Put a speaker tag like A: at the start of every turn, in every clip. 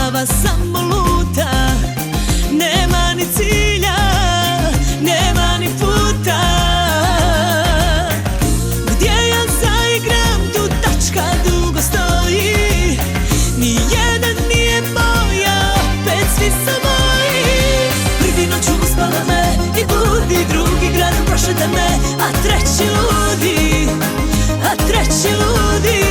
A: glava samo luta, nema ni cilja, nema ni puta. Gdje ja zaigram, tu tačka dugo stoji, nijedan nije moja, opet svi su moji. Prvi noću uspala me i budi, drugi gradom prošeta me, a treći ludi, a treći ludi.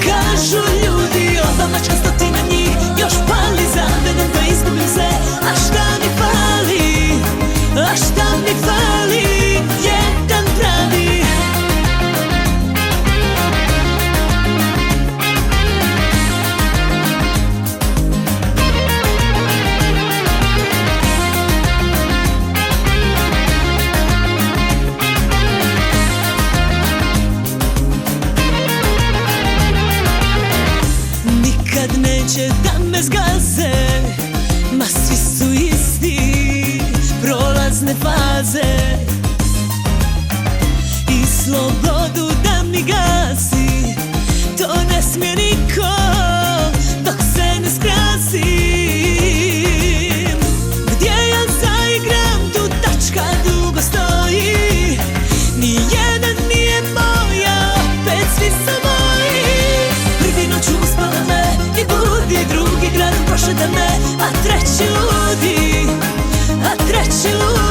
A: Kažu ljudi, ova mačka stotina njih još pali, zavedem da izgubim se, a šta mi fali, a šta mi fali, jedan pravi. Nikad neće da me zgaze, ma svi su isti, prolazne faze. I slobodu da mi gasi, to ne smije niko dok se ne skrasim. Gdje ja zaigram, tu tačka dugo stoji, nijedan nije moja, opet svi su moji. Prvi noću uspala me i budi, drugi gradom prošeta me, a treći ludi, a treći ludi.